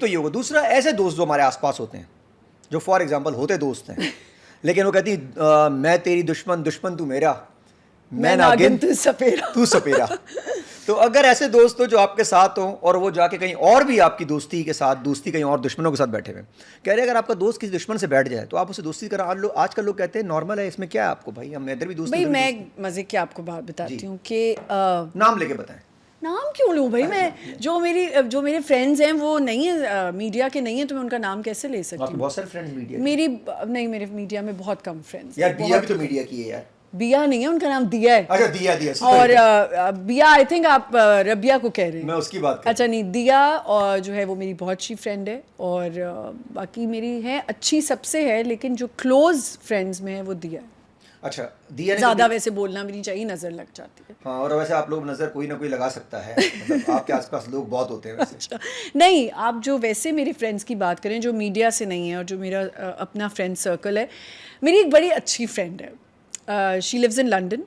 तो ये होगा। दूसरा, ऐसे दोस्त जो हमारे आसपास होते हैं, जो फॉर एग्जांपल होते दोस्त हैं, लेकिन वो कहती मैं तेरी दुश्मन, दुश्मन तू मेरा, मैं नागिन तू सपेरा, तू सपेरा। तो अगर ऐसे दोस्त हो जो आपके साथ हो और वो जाके कहीं और भी आपकी दोस्ती के साथ, दोस्ती कहीं और दुश्मनों के साथ बैठे हुए, कह रहे अगर आपका दोस्त किसी दुश्मन से बैठ जाए तो आप उसे दोस्ती करा। आजकल लोग कहते हैं नॉर्मल है, इसमें क्या है आपको भाई, हम इधर भी दोस्ती। भाई मैं मजे की आपको बात बताती हूँ कि नाम लेके बताएं। नाम क्यों लूँ भाई, मैं जो मेरे फ्रेंड्स हैं वो नहीं है मीडिया के नहीं है, तो मैं उनका नाम कैसे ले सकती हूँ? बहुत सारे फ्रेंड्स मीडिया मेरे मीडिया में बहुत कम फ्रेंड्स यार। बिया भी तो मीडिया की है यार। बिया नहीं है, उनका नाम दिया है। अच्छा, दिया और बिया आई थिंक आप रबिया को कह रहे हैं। मैं उसकी बात कर। अच्छा नहीं, दिया और जो है वो मेरी बहुत अच्छी फ्रेंड है, और बाकी मेरी है अच्छी सबसे है, लेकिन जो क्लोज फ्रेंड्स में है वो दिया है। अच्छा, दिया ने ज़्यादा वैसे बोलना भी नहीं चाहिए, नज़र लग जाती है। हाँ, और वैसे आप लोग नज़र कोई ना कोई लगा सकता है, मतलब आपके आसपास लोग बहुत होते हैं वैसे। अच्छा नहीं, आप जो वैसे मेरे फ्रेंड्स की बात करें जो मीडिया से नहीं है और जो मेरा अपना फ्रेंड सर्कल है, मेरी एक बड़ी अच्छी फ्रेंड है, शी लिव्स इन लंदन,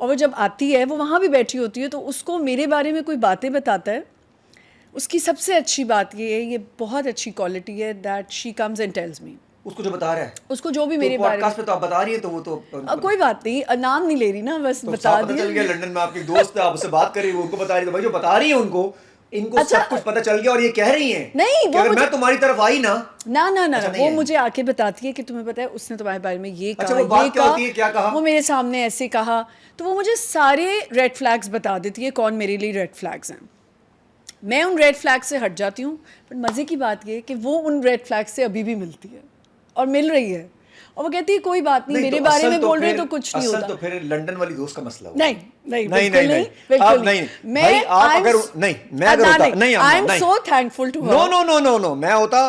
और वो जब आती है वो वहाँ भी बैठी होती है, तो उसको मेरे बारे में कोई बातें बताता है, उसकी सबसे अच्छी बात ये है, ये बहुत अच्छी क्वालिटी है, that she comes and tells me. उसको जो बता रहा है, उसको जो भी मेरे बारे में, तो आप बता रही है, तो वो तो कोई बात नहीं, नाम नहीं ले रही ना, बस तो बता पता चल गया लंदन में आपकी दोस्त है, आप उससे बात कर रही है, उनको बता रही है, तो भाई जो बता रही है उनको, इनको अच्छा, सब कुछ पता चल गया, और ये कह रही हैं नहीं कि अगर मैं तुम्हारी तरफ आई ना अच्छा, वो मुझे आके बताती है कि तुम्हें पता है उसने तुम्हारे बारे में ये कहा, वो बात ये क्या होती है, क्या कहा, वो मेरे सामने ऐसे कहा, तो वो मुझे सारे रेड फ्लैग्स बता देती है, कौन मेरे लिए रेड फ्लैग्स हैं। मैं उन रेड फ्लैग से हट जाती हूँ, पर मज़े की बात ये है कि वो उन रेड फ्लैग से अभी भी मिलती है और मिल रही है, और वो कहती है कोई बात नहीं, मेरे बारे में बोल रहे तो कुछ नहीं होता। तो फिर लंदन वाली दोस्त का मसला नहीं नहीं नहीं नहीं नहीं बिल्कुल नहीं, मैं आप अगर नहीं, मैं अगर होता नहीं, I am so thankful to her. No, मैं होता,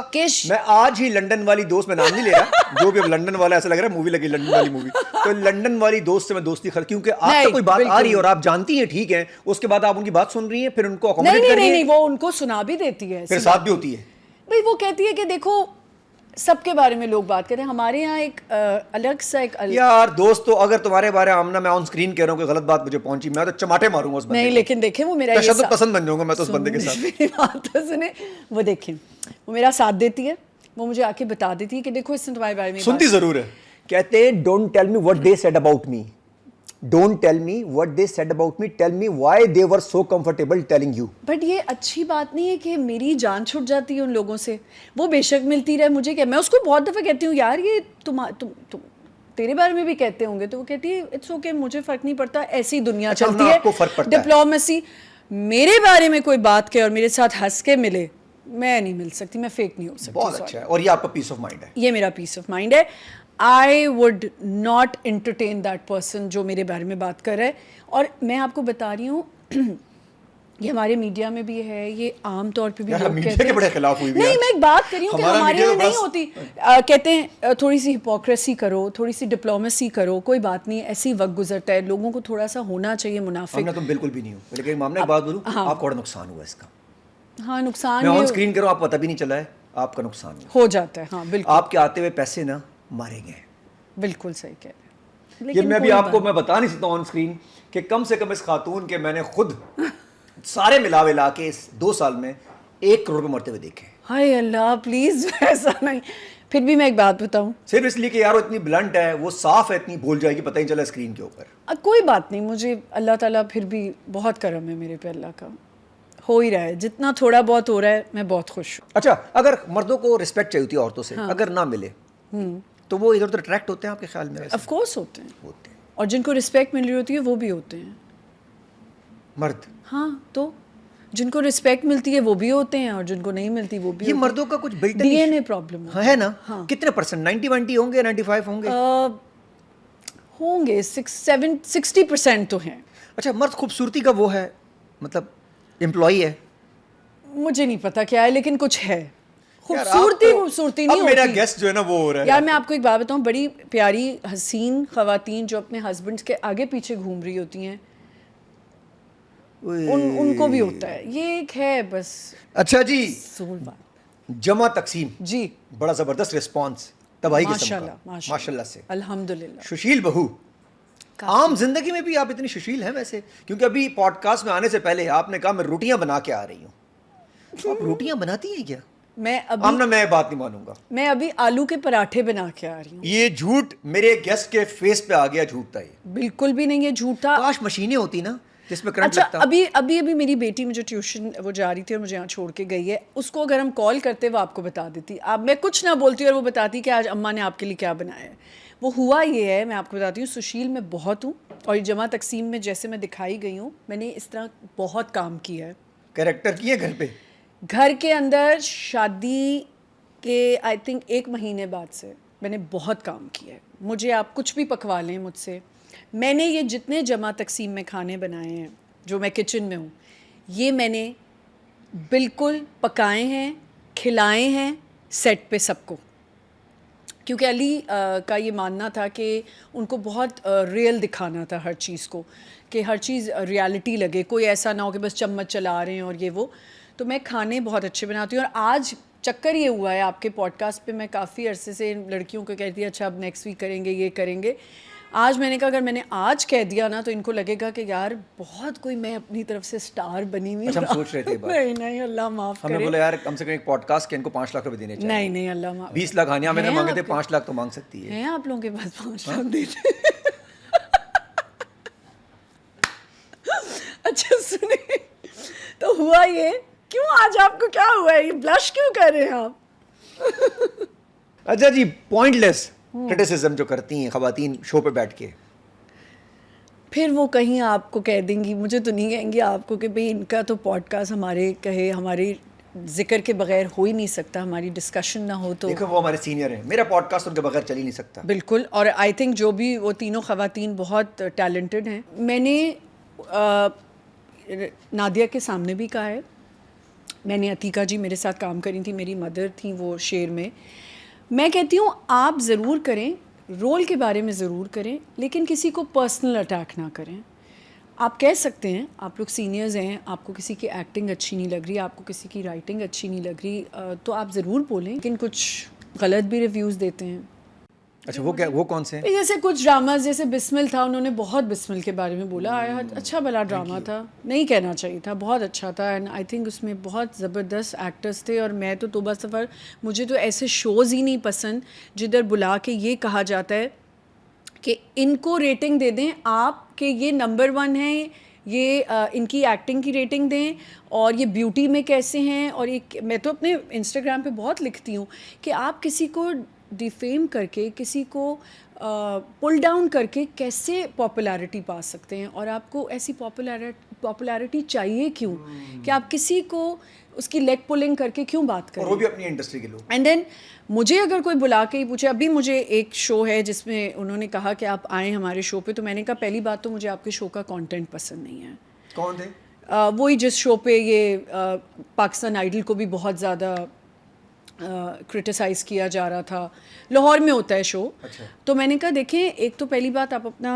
मैं आज ही लंदन वाली दोस्त, मैं नाम नहीं ले रहा, जो भी अब लंदन वाला, ऐसा लग रहा है मूवी लगी लंदन वाली मूवी, तो लंदन वाली दोस्त से मैं दोस्ती कर, क्योंकि आपको कोई बात आ रही है और आप जानती हैं, ठीक है, उसके बाद आप उनकी बात सुन रही हैं, फिर उनको अकोमोडेट कर रही हैं। नहीं, वो उनको सुना भी देती है, फिर साथ भी होती है भाई। वो कहती है कि देखो सबके बारे में लोग बात करें, हमारे यहाँ एक अलग सा एक यार दोस्तों, अगर तुम्हारे बारे में मैं ऑन स्क्रीन कह रहा हूँ कि गलत बात मुझे पहुंची, मैं तो चमाटे मारूंगा उस बंदे नहीं, को। लेकिन देखें वो मेरा तशद्दुद पसंद बन जाऊंगा मैं तो उस बंदे के साथ। मेरी बात तो सुने, वो देखें वो मेरा साथ देती है, वो मुझे आके बता देती है कि देखो इसने तुम्हारे बारे में सुनती जरूर है। कहते हैं don't tell me what they said about me, don't tell me what they said about me, tell me why they were so comfortable telling you. But ये अच्छी बात नहीं है कि मेरी जान छूट जाती है उन लोगों से, वो बेशक मिलती रहे, मुझे क्या, मैं उसको बहुत दफ़ा कहती हूँ यार ये तुम तेरे बारे में भी कहते होंगे, तो वो कहती है इट्स ओके, मुझे फ़र्क नहीं पड़ता, ऐसी दुनिया चलती है, डिप्लोमेसी। मेरे बारे में कोई बात कहे और मेरे साथ हंस के मिले, मैं नहीं मिल सकती, मैं फेक नहीं हो सकती। बहुत अच्छा है, और ये आपका पीस ऑफ माइंड है। ये मेरा पीस ऑफ माइंड है। I would not entertain that person जो मेरे बारे में बात कर रहा है। और मैं आपको बता रही हूँ ये हमारे मीडिया में भी है, ये आम तौर पे भी लोग कहते हैं, बड़े खिलाफ हुई भी नहीं, मैं एक बात कर रही हूँ कि हमारे यहाँ नहीं होती, कहते हैं थोड़ी सी हिपोक्रेसी करो, थोड़ी सी डिप्लोमेसी करो, कोई बात नहीं, ऐसी वक्त गुजरता है, लोगों को थोड़ा सा होना चाहिए मुनाफिक। तुम बिल्कुल भी नहीं हो, लेकिन मामला एक बात बोलूँ, आपको बड़ा नुकसान हुआ इसका। हाँ, नुकसान मैं ऑन स्क्रीन करूँ, आपको पता भी नहीं चला है, आपका नुकसान हो जाता है। हाँ बिल्कुल, आपके आते हुए पैसे ना मारे गए। बिल्कुल सही कह रहे हैं। ये मैं भी आपको मैं बता नहीं सकता ऑन स्क्रीन कि कम से कम इस खातून के मैंने खुद सारे मिला के इस 2 साल में 1 करोड़ रुपए मरते हुए देखे। हाय अल्लाह, प्लीज ऐसा नहीं। फिर भी मैं एक बात बताऊं, सिर्फ इसलिए कि यार वो इतनी ब्लंट है, वो साफ है, इतनी भूल जाएगी, पता ही चला स्क्रीन के ऊपर। कोई बात नहीं, मुझे अल्लाह ताला फिर भी बहुत करम है मेरे पे, अल्लाह का हो ही रहा है, जितना थोड़ा बहुत हो रहा है मैं बहुत खुश हूँ। अच्छा, अगर मर्दों को रिस्पेक्ट चाहिए होती है औरतों से, अगर ना मिले तो वो इधर उधर अट्रैक्ट होते हैं आपके ख्याल में? ऑफ कोर्स होते हैं, और जिनको रिस्पेक्ट मिल रही होती है वो भी होते हैं मर्द। हाँ, तो जिनको रिस्पेक्ट मिलती है वो भी होते हैं, और जिनको नहीं मिलती वो भी। ये मर्दों का कुछ बिल्ट डीएनए प्रॉब्लम है ना? हाँ। कितने परसेंट, 90-20 होंगे, 95 होंगे? होंगे 60% तो हैं। अच्छा, मर्द खूबसूरती का वो है, मतलब एम्प्लॉई है? मुझे नहीं पता क्या है, लेकिन कुछ है। खूबसूरती नहीं होती। मेरा गेस्ट जो है ना वो हो रहा है यार, मैं आपको एक बात बताऊं, बड़ी प्यारी हसीन खवातीन जो अपने हस्बैंड्स के आगे पीछे घूम रही होती हैं, उनको भी होता है, ये एक है बस। अच्छा जी, जमा तकसीम जी, बड़ा जबरदस्त रिस्पांस तबाही के माशाल्लाह से, अल्हम्दुलिल्लाह। सुशील बहू, आम जिंदगी में भी आप इतनी सुशील हैं वैसे? क्योंकि अभी पॉडकास्ट में आने से पहले आपने कहा मैं रोटियां बना के आ रही हूँ। आप रोटियां बनाती हैं क्या? आमना मैं बात नहीं मानूंगा। मैं अभी आलू के पराठे बना के आ रही हूँ। ये झूठ मेरे गेस्ट के फेस पे आ गया, झूठ था ये। बिल्कुल भी नहीं, ये झूठ था। काश मशीनें होती ना जिसमें करंट अच्छा, लगता। अभी मेरी बेटी मुझे ट्यूशन वो जा रही थी और मुझे यहाँ छोड़ के गई है। उसको अगर हम कॉल करते वो आपको बता देती। अब मैं कुछ ना बोलती और वो बताती कि आज अम्मा ने आपके लिए क्या बनाया है। वो हुआ ये है, मैं आपको बताती हूँ, सुशील मैं बहुत हूँ और ये जमा तकसीम में जैसे मैं दिखाई गई हूँ, मैंने इस तरह बहुत काम किया है। कैरेक्टर किए घर पे? घर के अंदर शादी के आई थिंक 1 महीने बाद से मैंने बहुत काम किया है। मुझे आप कुछ भी पकवा लें मुझसे, मैंने ये जितने जमा तकसीम में खाने बनाए हैं जो मैं किचन में हूँ, ये मैंने बिल्कुल पकाए हैं, खिलाए हैं सेट पे सबको। क्योंकि अली का ये मानना था कि उनको बहुत रियल दिखाना था हर चीज़ को, कि हर चीज़ रियलिटी लगे, कोई ऐसा ना हो कि बस चम्मच चला रहे हैं और ये वो। तो मैं खाने बहुत अच्छे बनाती हूँ और आज चक्कर ये हुआ है आपके पॉडकास्ट पे, मैं काफ़ी अरसे से लड़कियों को कहती है अच्छा अब नेक्स्ट वीक करेंगे, ये करेंगे। आज मैंने कहा अगर मैंने आज कह दिया ना तो इनको लगेगा कि यार बहुत कोई मैं अपनी तरफ से स्टार बनी हुई। अच्छा, हम सोच रहे थे बात। नहीं अल्लाह माफ़ करे। हमने बोला यार कम से कम एक पॉडकास्ट के इनको 5 लाख रुपए देने चाहिए। नहीं अल्लाह माफ़। 20 लाख हानिया मैंने मांगे थे, 5 लाख तो मांग सकती है। हैं आप लोगों के पास 5 लाख देते? अच्छा सुनिए, तो हुआ ये, क्यों आज आपको क्या हुआ है, ये ब्लश क्यों कर रहे हैं आप? अच्छा जी, पॉइंटलेस क्रिटिसिज्म जो करती हैं खवातीन शो पे बैठ के, फिर वो कहीं आपको कह देंगी, मुझे तो नहीं कहेंगी आपको कि भाई इनका तो पॉडकास्ट हमारे जिक्र के बगैर हो ही नहीं सकता, हमारी डिस्कशन ना हो तो। देखो वो हमारे सीनियर हैं, मेरा पॉडकास्ट उनके बगैर चल ही नहीं सकता। बिल्कुल, और आई थिंक जो भी वो तीनों खवातीन बहुत टैलेंटेड हैं। मैंने नादिया के सामने भी कहा है, मैंने अतीका जी मेरे साथ काम करी थी, मेरी मदर थी वो शेर में। मैं कहती हूँ आप ज़रूर करें, रोल के बारे में ज़रूर करें, लेकिन किसी को पर्सनल अटैक ना करें। आप कह सकते हैं आप लोग सीनियर्स हैं, आपको किसी की एक्टिंग अच्छी नहीं लग रही, आपको किसी की राइटिंग अच्छी नहीं लग रही, तो आप ज़रूर बोलें, लेकिन कुछ गलत भी रिव्यूज़ देते हैं। अच्छा वो क्या, वो कौन से? जैसे कुछ ड्रामाज, जैसे बिस्मिल था, उन्होंने बहुत बिस्मिल के बारे में बोला, अच्छा भला ड्रामा था, नहीं कहना चाहिए था, बहुत अच्छा था एंड आई थिंक उसमें बहुत ज़बरदस्त एक्टर्स थे। और मैं तो तौबा सफ़र, मुझे तो ऐसे शोज़ ही नहीं पसंद जिधर बुला के ये कहा जाता है कि इनको रेटिंग दे दें आप कि ये नंबर 1 है, ये इनकी एक्टिंग की रेटिंग दें और ये ब्यूटी में कैसे हैं। और एक मैं तो अपने इंस्टाग्राम पे बहुत लिखती हूँ कि आप किसी को डिफेम करके, किसी को पुल डाउन करके कैसे पॉपुलैरिटी पा सकते हैं, और आपको ऐसी पॉपुलैरिटी चाहिए क्यों कि आप किसी को उसकी लेग पुलिंग करके क्यों बात करें, और वो भी अपनी इंडस्ट्री के लोग। एंड देन मुझे अगर कोई बुला के ही पूछे, अभी मुझे एक शो है जिसमें उन्होंने कहा कि आप आएँ हमारे शो पे, तो मैंने कहा पहली बात तो मुझे आपके शो का कंटेंट पसंद नहीं है। कौन थे? वही जिस शो पे ये पाकिस्तान आइडल को भी बहुत ज़्यादा क्रिटिसाइज़ किया जा रहा था, लाहौर में होता है शो। अच्छा। तो मैंने कहा देखें, एक तो पहली बात आप अपना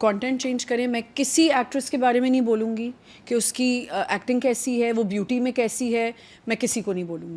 कंटेंट चेंज करें। मैं किसी एक्ट्रेस के बारे में नहीं बोलूँगी कि उसकी एक्टिंग कैसी है, वो ब्यूटी में कैसी है, मैं किसी को नहीं बोलूँगी।